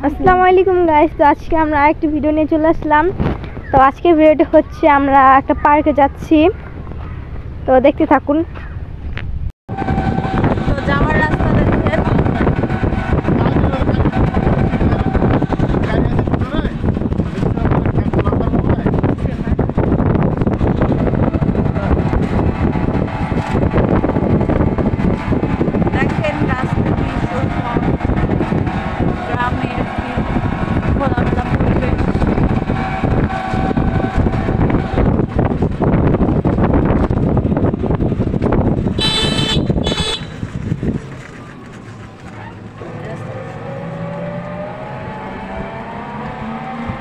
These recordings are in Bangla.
আসসালামু আলাইকুম গাইস। তো আজকে আমরা আরেকটি ভিডিও নিয়ে চলে আসলাম। তো আজকের ভিডিওটা হচ্ছে আমরা একটা পার্কে যাচ্ছি, তো দেখতে থাকুন। তো যাওয়ার রাস্তা দেখেন, দেখেন রাস্তা কি সুন্দর, গ্রামের কি খোলামেলা পরিবেশ।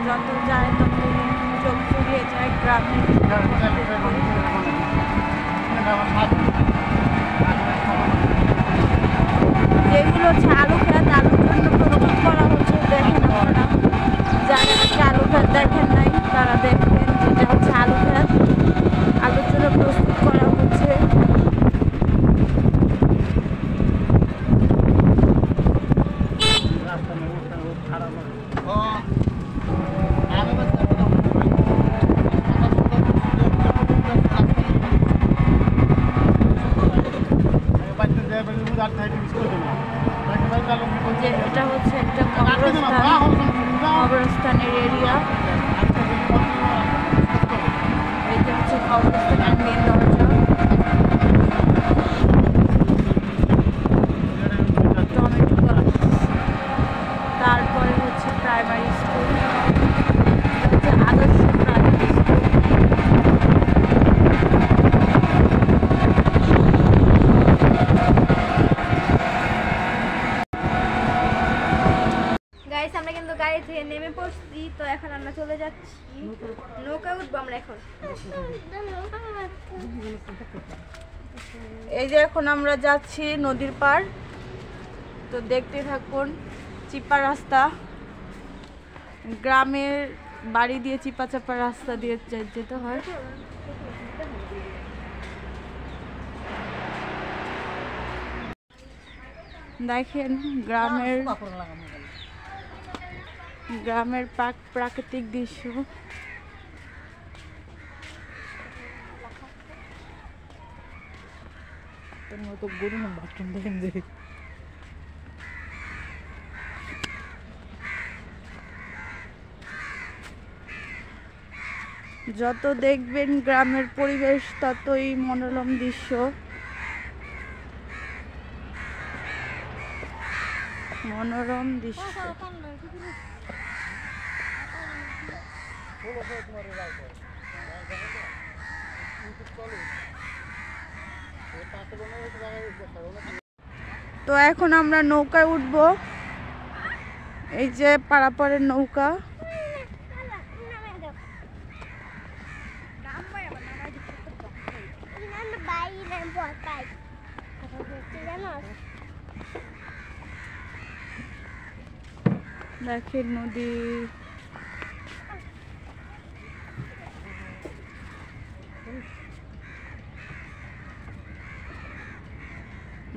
যত যায় তত চোখ জুড়িয়ে যায় গ্রামের। যেগুলো হচ্ছে আলু খেত, আলুর জন্য প্রস্তুত করা হচ্ছে। দেখেন আপনারা যারা হচ্ছে আলু খেত দেখেন নাই তারা দেখবেন, যেটা হচ্ছে আলু খেত, আলুর জন্য প্রস্তুত করা হচ্ছে। যে এটা হচ্ছে একটা কবরস্থানের এরিয়া। এটা হচ্ছে কবরস্থানের মেন দরজা। টমেটো গাছ, তারপরে হচ্ছে প্রাইমারি স্কুল, হচ্ছে আদর্শ প্রাইমারি স্কুল। গাইস, আমরা কিন্তু গাড়ি থেকে নেমে পড়ছি। তো এখন আমরা চলে যাচ্ছি, নৌকা উঠবো আমরা এখন। এই যে এখন আমরা যাচ্ছি নদীর পার। তো দেখতে থাকুন, চিপা রাস্তা, গ্রামের বাড়ি দিয়ে চিপা চাপা রাস্তা দিয়ে যেতে হয়। দেখেন গ্রামের প্রাকৃতিক দৃশ্য। যত দেখবেন গ্রামের পরিবেশ ততই মনোরম দৃশ্য। মনোরম দৃশ্য। তো এখন আমরা নৌকায় উঠবো। এই যে পারাপারের নৌকা। দেখেন নদী,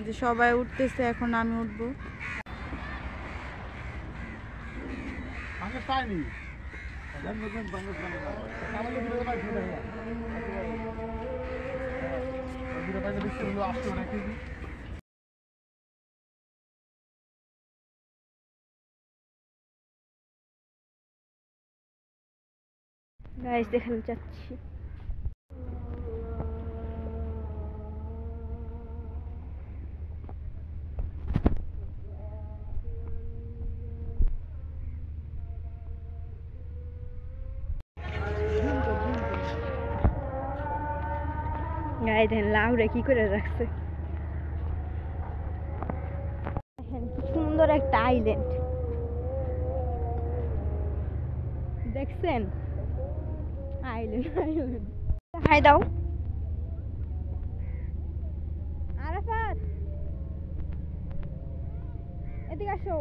যে সবাই উঠতেছে, এখন আমি উঠবো। গাইস, দেখাতে চাচ্ছি। গায়ে দেখেন লাউরে কি করে রাখছে। দেখেন কি সুন্দর একটা আইল্যান্ড, দেখছেন? আইল্যান্ড হাই দাও। আরাফাত, এদিকে আসো।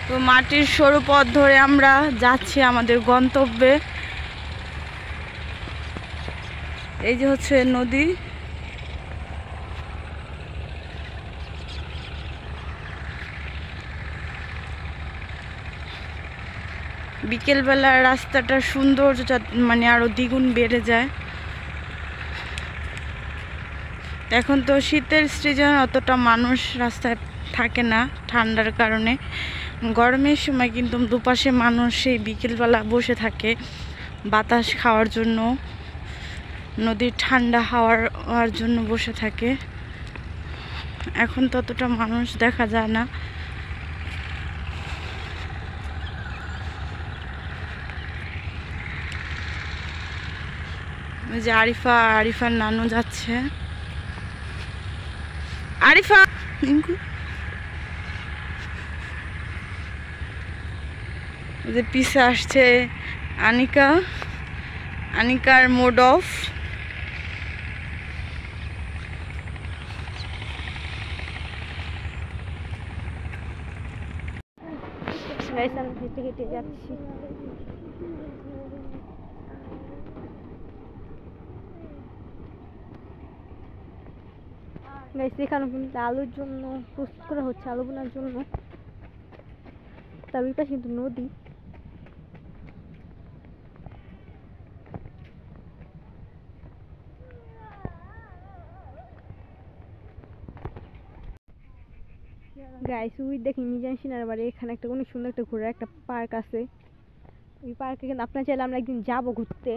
তো মাটির সরু পথ ধরে আমরা যাচ্ছি আমাদের গন্তব্যে। এই যে হচ্ছে নদী। বিকেলবেলা রাস্তাটা সৌন্দর্য মানে আরো দ্বিগুণ বেড়ে যায়। এখন তো শীতের সিজন, অতটা মানুষ রাস্তায় থাকে না ঠান্ডার কারণে। গরমের সময় কিন্তু দুপাশে মানুষ সেই বিকেলবেলা বসে থাকে বাতাস খাওয়ার জন্য, নদীর ঠান্ডা হাওয়ার জন্য বসে থাকে। এখন ততটা মানুষ দেখা যায় না। ওই যে আরিফার নানু যাচ্ছে। আরিফা যে পিছে আসছে আনিকার মোড অফ। হেঁটে হেঁটে যাচ্ছি। এখানে কিন্তু আলুর জন্য প্রস্তুত করা হচ্ছে, আলু বোনার জন্য। তার ওই পাশে কিন্তু নদী। গাইস ওই দেখি মিজান সিনার বাড়ি, এখানে একটা অনেক সুন্দর একটা ঘোরার একটা পার্ক আছে। ওই পার্কে কিন্তু আপনার চাইলে আমরা একদিন যাবো ঘুরতে।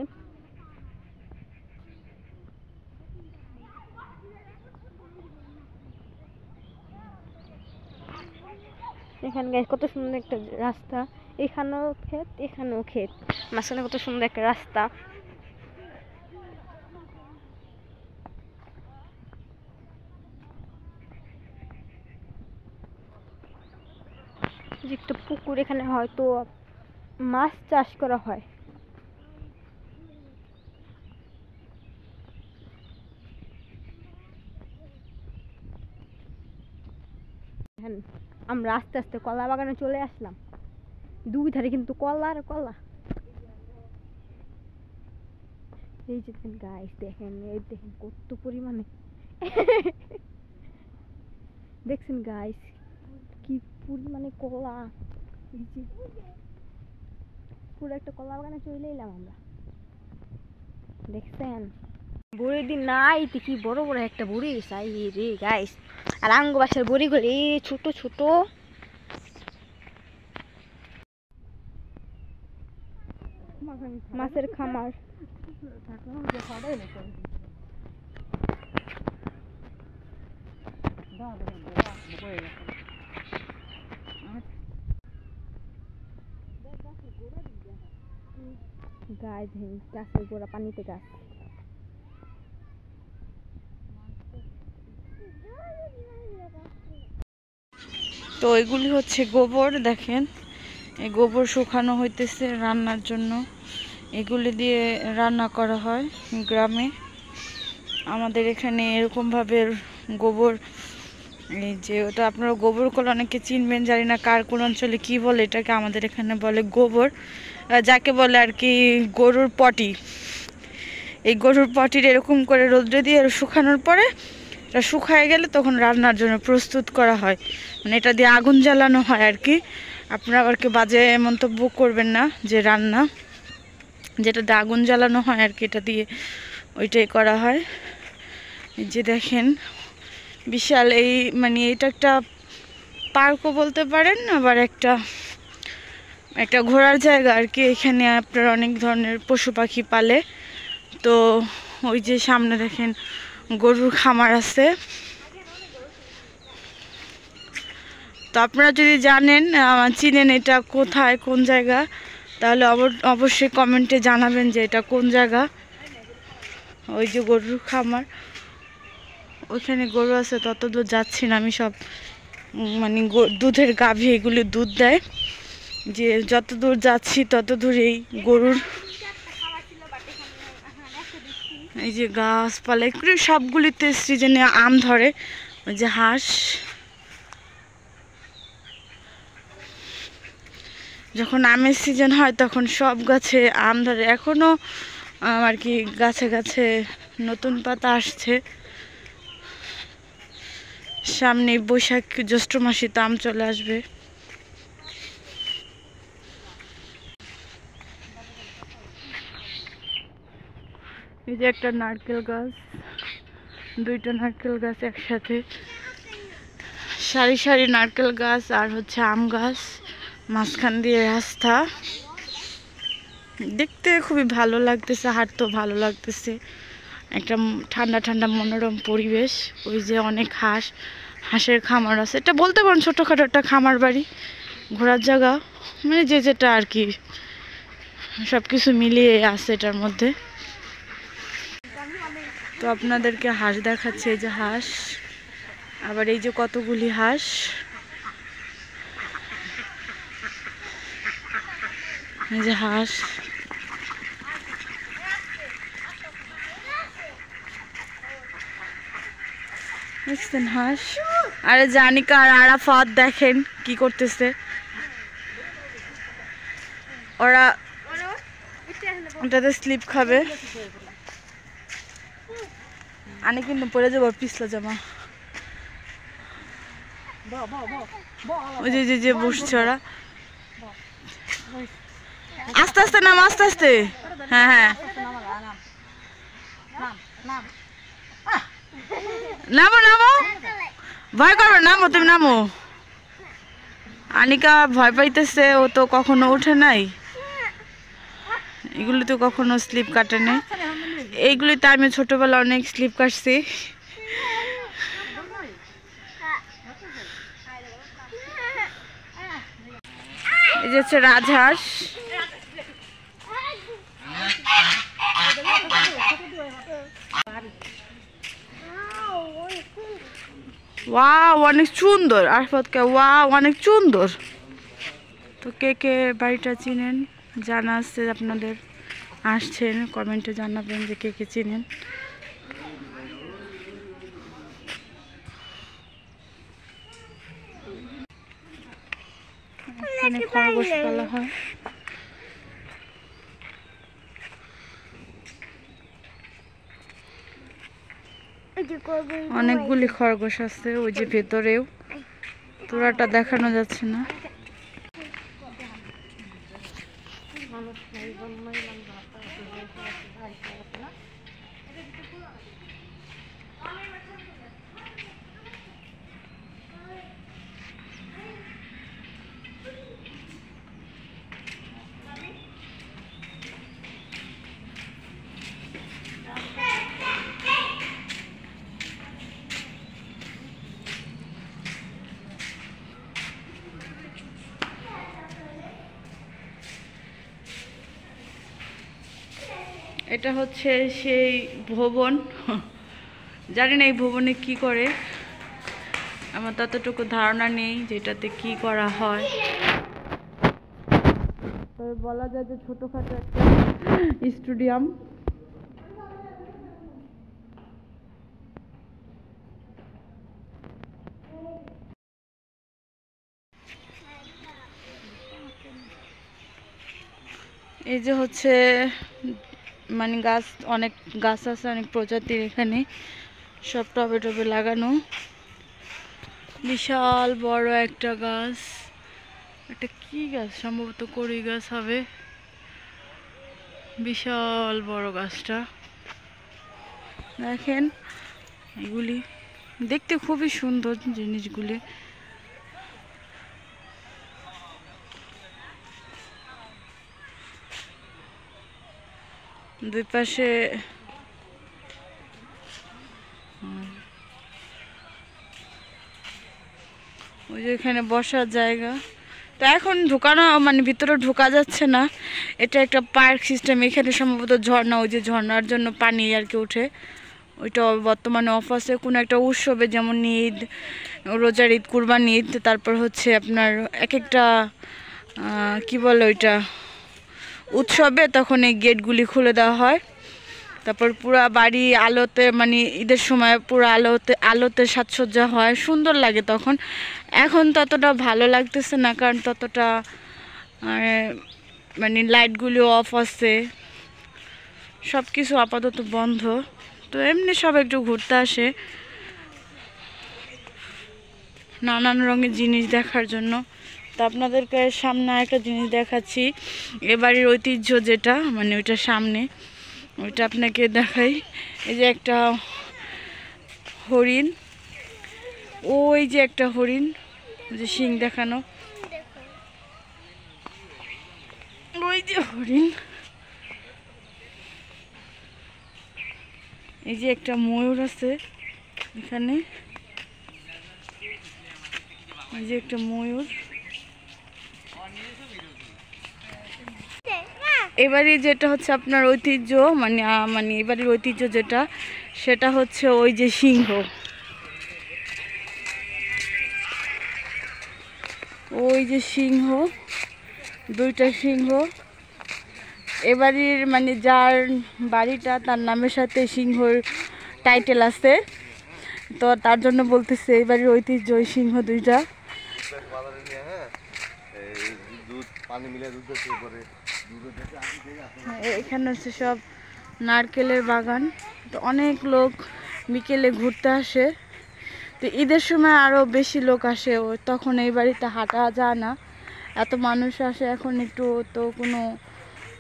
এখানে গাইস কত সুন্দর একটা রাস্তা, এখানেও ক্ষেত, মাঝখানে কত সুন্দর একটা রাস্তা। একটা পুকুর, এখানে হয়তো মাছ চাষ করা হয়। আমরা আস্তে আস্তে কলা বাগানে চলে আসলাম। দুই ধারে কিন্তু কলা আর কলা। এই যে দেখেন গাইস, দেখেন কত পরিমাণে দেখছেন গাইস কি পরিমাণে কলা। এই যে পুরো একটা কলা বাগানে চলে এলাম আমরা, দেখছেন। বড়ি দিন নাই কি বড় বড় একটা বড়ি চাই রে গাইস। আর আঙ্গ বাসার বড়িগুলো এই ছোট ছোট। মাছের খামার। গাছ গাছের গোড়া পানিতে গাছ। তো এগুলি হচ্ছে গোবর, দেখেন এই গোবর শুকানো হইতেছে রান্নার জন্য। এগুলি দিয়ে রান্না করা হয় গ্রামে। আমাদের এখানে এরকমভাবে গোবর, এই যে ওটা আপনারা গোবর কল অনেকে চিনবেন, জানি না কার কোন অঞ্চলে কি বলে এটাকে। আমাদের এখানে বলে গোবর, যাকে বলে আর কি গরুর পটি। এই গরুর পটির এরকম করে রোদ্রে দিয়ে শুকানোর পরে এটা শুকায় গেলে তখন রান্নার জন্য প্রস্তুত করা হয়। মানে এটা দিয়ে আগুন জ্বালানো হয় আর কি। আপনারা আবার কি বাজে মন্তব্য করবেন না যে রান্না, যেটা দিয়ে আগুন জ্বালানো হয় আর কি, এটা দিয়ে ওইটাই করা হয়। এই যে দেখেন বিশাল, এই মানে এটা একটা পার্কও বলতে পারেন, আবার একটা ঘোরার জায়গা আর কি। এখানে আপনার অনেক ধরনের পশু পাখি পালে। তো ওই যে সামনে দেখেন গরুর খামার আছে। তো আপনারা যদি জানেন চিনেন এটা কোথায় কোন জায়গা, তাহলে অবশ্যই কমেন্টে জানাবেন যে এটা কোন জায়গা। ওই যে গরুর খামার, ওইখানে গরু আছে, তত দূর যাচ্ছি না আমি। সব মানে দুধের গাভী, এগুলি দুধ দেয়। যে যত দূর যাচ্ছি তত দূর এই গরুর, এই যে গাছপালা এগুলি সবগুলিতে সিজনে আম ধরে। ওই যে হাঁস, যখন আমের সিজন হয় তখন সব গাছে আম ধরে। এখনো আর কি গাছে গাছে নতুন পাতা আসছে। সামনে বৈশাখ জ্যৈষ্ঠ মাসে তো আম চলে আসবে। এই যে একটা নারকেল গাছ, দুইটা নারকেল গাছ একসাথে, সারি সারি নারকেল গাছ আর হচ্ছে আম গাছ, মাঝখান দিয়ে রাস্তা। দেখতে খুবই ভালো লাগতেছে, হাঁটতেও ভালো লাগতেছে, একটা ঠান্ডা ঠান্ডা মনোরম পরিবেশ। ওই যে অনেক হাঁসের খামার আছে, এটা বলতে পারেন ছোটোখাটো একটা খামার বাড়ি, ঘোরার জায়গা, মানে যে যেটা আর কি সব কিছু মিলিয়ে আছে এটার মধ্যে। তো আপনাদেরকে হাঁস দেখাচ্ছে, এই যে হাঁস, আবার এই যে কতগুলি হাঁস, এই যে হাঁস। দেখছেন হাঁস? আরে জানিকা আর আরাফাত দেখেন কি করতেছে, ওরা ওটাতে স্লিপ খাবে। আনে কিন্তু পরে যাবো পিছলা জামা। ওই যে যে বসছে ওরা, আস্তে আস্তে নাম, আস্তে আস্তে। হ্যাঁ হ্যাঁ, নামো নামো, ভয় করবে, নামো তুমি নামো। আনিকা ভয় পাইতেছে, ও তো কখনো ওঠে নাই, এগুলি তো কখনো স্লিপ কাটে নাই। এইগুলিতে আমি ছোটবেলা অনেক স্লিপ কাটছি। এই যে হচ্ছে রাজহাঁস, ওয়াও অনেক সুন্দর। আরফাতকে ওয়াও অনেক সুন্দর। তো কে কে বাড়িটা চিনেন, জানা আছে আপনাদের, আসছেন কমেন্টে জানাবেন যে কে কে চিনেন। এখানে খরগোশ পালা হয়। অনেকগুলি খরগোশ আছে ওই যে ভেতরেও, পুরাটা দেখানো যাচ্ছে না। এটা হচ্ছে সেই ভবন, জানি না এই ভবনে কি করে, আমার ততটুকু ধারণা নেই যেটাতে কি করা হয়। তবে বলা যায় যে ছোটখাটো একটা স্টেডিয়াম। এই যে হচ্ছে মানে গাছ, অনেক গাছ আছে, অনেক প্রজাতির এখানে, সব টবে টবে লাগানো। বিশাল বড় একটা গাছ, এটা কি গাছ, সম্ভবত কড়ই গাছ হবে। বিশাল বড় গাছটা দেখেন, এগুলি দেখতে খুবই সুন্দর জিনিসগুলি। দুই পাশে ওই যে এখানে বসার জায়গা। তো এখন ঢোকানো মানে ভিতরে ঢোকা যাচ্ছে না, এটা একটা পার্ক সিস্টেম। এখানে সম্ভবত ঝর্ণা, ওই যে ঝর্ণার জন্য পানি আর কি ওঠে, ওইটা বর্তমানে অফ আছে। কোনো একটা উৎসবে, যেমন ঈদ, রোজার ঈদ, কুরবানি ঈদ, তারপর হচ্ছে আপনার এক একটা কি বলে ওইটা উৎসবে, তখন এই গেটগুলি খুলে দেওয়া হয়। তারপর পুরা বাড়ি আলোতে, মানে ঈদের সময় পুরো আলোতে সাজসজ্জা হয়, সুন্দর লাগে তখন। এখন ততটা ভালো লাগতেছে না, কারণ ততটা আর মানে লাইটগুলো অফ আছে, সব কিছু আপাতত বন্ধ। তো এমনি সব একটু ঘুরতে আসে নানান রঙের জিনিস দেখার জন্য। তো আপনাদেরকে সামনে একটা জিনিস দেখাচ্ছি, এবারের ঐতিহ্য যেটা, মানে ওইটার সামনে, ওইটা আপনাকে দেখাই। এই যে একটা হরিণ, ওই যে একটা হরিণ, ওই যে শিং দেখানো, ওই যে হরিণ। এই যে একটা ময়ূর আছে এখানে, এই যে একটা ময়ূর। এবারে যেটা হচ্ছে আপনার ঐতিহ্য, মানে মানে এবারের ঐতিহ্য যেটা, সেটা হচ্ছে ওই যে সিংহ, ওই যে সিংহ, দুইটা সিংহ। এবারের মানে যার বাড়িটা, তার নামের সাথে সিংহর টাইটেল আছে, তো তার জন্য বলতেছে এবারের ঐতিহ্য ওই সিংহ দুইটা। এখানে হচ্ছে সব নারকেলের বাগান। তো অনেক লোক বিকেলে ঘুরতে আসে। তো ঈদের সময় আরও বেশি লোক আসে, তখন এই বাড়িতে হাঁটা যায় না, এত মানুষ আসে। এখন একটু তো কোনো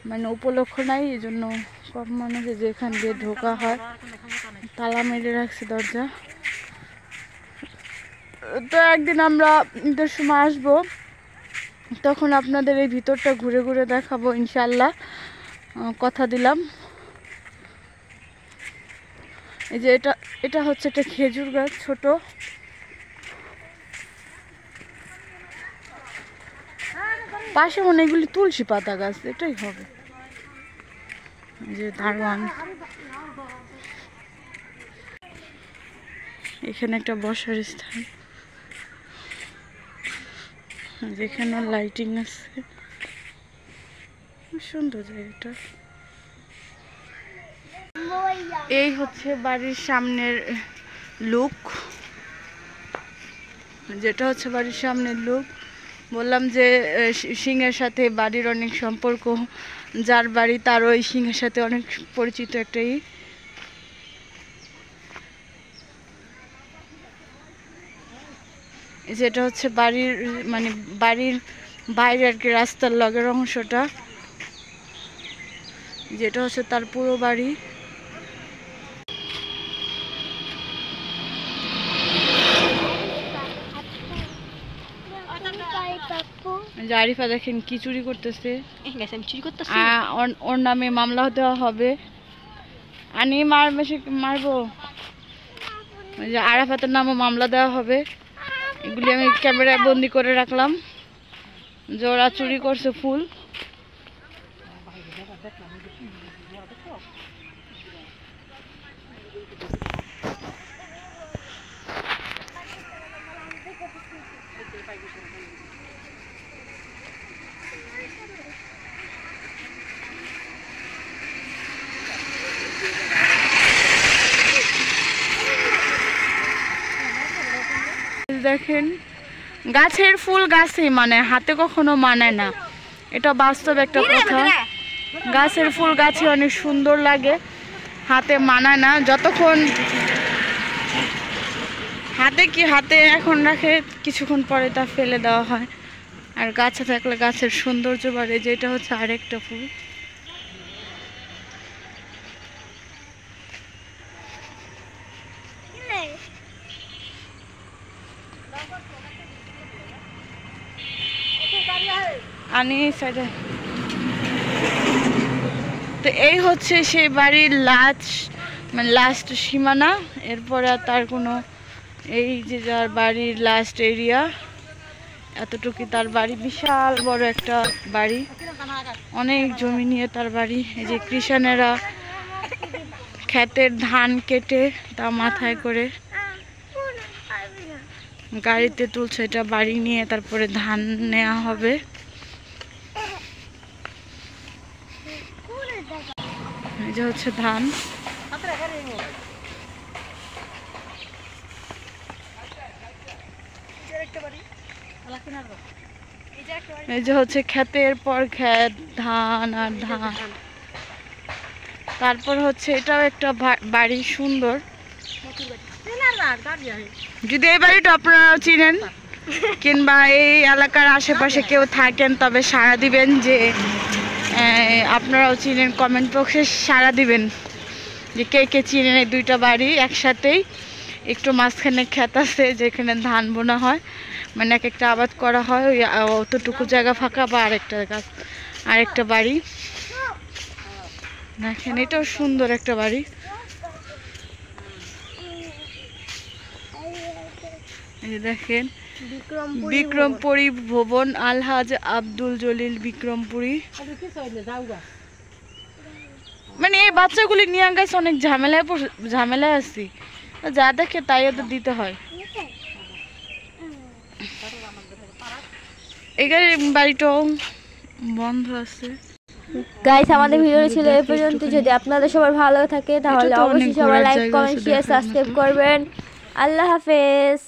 মানে উপলক্ষ নাই, এই জন্য সব মানুষের যে এখান দিয়ে ঢোকা হয়, তালা মেরে রাখছে দরজা। তো একদিন আমরা ঈদের সময় আসবো, তখন আপনাদের এই ভিতরটা ঘুরে ঘুরে দেখাবো ইনশাল্লাহ, কথা দিলাম। এই যে এটা হচ্ছে একটা খেজুর গাছ, ছোট। পাশে মনে এগুলি তুলসী পাতা গাছ, এটাই হবে। যে দারোয়ান, এখানে একটা বসার স্থান, যেখানে লাইটিং আছে, সুন্দর জায়গাটা। এই হচ্ছে বাড়ির সামনের লুক, যেটা হচ্ছে বাড়ির সামনের লুক। বললাম যে সিংহের সাথে বাড়ির অনেক সম্পর্ক, যার বাড়ি তার ওই সিংহের সাথে অনেক পরিচিত একটাই। যেটা হচ্ছে বাড়ির মানে বাড়ির বাইরে আর কি, রাস্তার লগের অংশটা, যেটা হচ্ছে তার পুরো বাড়ি। আরিফা দেখেন কি চুরি করতেছে, ওর নামে মামলা দেওয়া হবে। আনি মারবো, আরাফাতের নামে মামলা দেওয়া হবে। এগুলি আমি ক্যামেরায় বন্দি করে রাখলাম, যে ওরা চুরি করছে ফুল। দেখেন গাছের ফুল গাছে মানে, হাতে কখনো মানায় না, এটা বাস্তব একটা কথা। গাছের ফুল গাছে অনেক সুন্দর লাগে, হাতে মানায় না। যতক্ষণ হাতে এখন রাখে, কিছুক্ষণ পরে তা ফেলে দেওয়া হয়। আর গাছে থাকলে গাছের সৌন্দর্য বাড়ে, যেটা হচ্ছে আরেকটা ফুল। আনি সাইডে। তো এই হচ্ছে সেই বাড়ির লাস্ট সীমানা, এরপরে আর তার কোনো, এই যে যার বাড়ির লাস্ট এরিয়া, এতটুকু তার বাড়ি। বিশাল বড় একটা বাড়ি, অনেক জমি নিয়ে তার বাড়ি। এই যে কৃষানেরা ক্ষেতের ধান কেটে তা মাথায় করে গাড়িতে তুলছে, এটা বাড়ি নিয়ে তারপরে ধান নেওয়া হবে। এই যে হচ্ছে ধান। এই যে হচ্ছে ক্ষেতের পর ক্ষেত, ধান আর ধান। তারপর হচ্ছে এটাও একটা বাড়ি, সুন্দর। যদি এই বাড়িটা আপনারা চিনেন কিংবা এই এলাকার আশেপাশে কেউ থাকেন তবে সাড়া দিবেন, যে আপনারাও চিনেন, কমেন্ট বক্সে সাড়া দিবেন যে কে কে চিনেন এই দুইটা বাড়ি একসাথেই। একটু মাঝখানে ক্ষেত আছে যেখানে ধান বোনা হয়, মানে এক একটা আবাদ করা হয়, ওই অতটুকু জায়গা ফাঁকা বা আরেকটা বাড়ি দেখেন। এটাও সুন্দর একটা বাড়ি। এই দেখেন বিক্রমপুরী ভবন, আলহাজ আব্দুল জলিল বিক্রমপুরী। মানে এই বাচ্চাগুলি নিয়ে গেছে অনেক ঝামেলায় আছি, যা দেখে তাই ওদের দিতে হয়। এখানে বাড়িটাও বন্ধ আছে। গাইস, আমাদের ভিডিও ছিল এই পর্যন্ত। যদি আপনাদের সবার ভালো থাকে তাহলে অবশ্যই সবাই লাইক, কমেন্ট, শেয়ার, সাবস্ক্রাইব করবেন। আল্লাহ হাফেজ।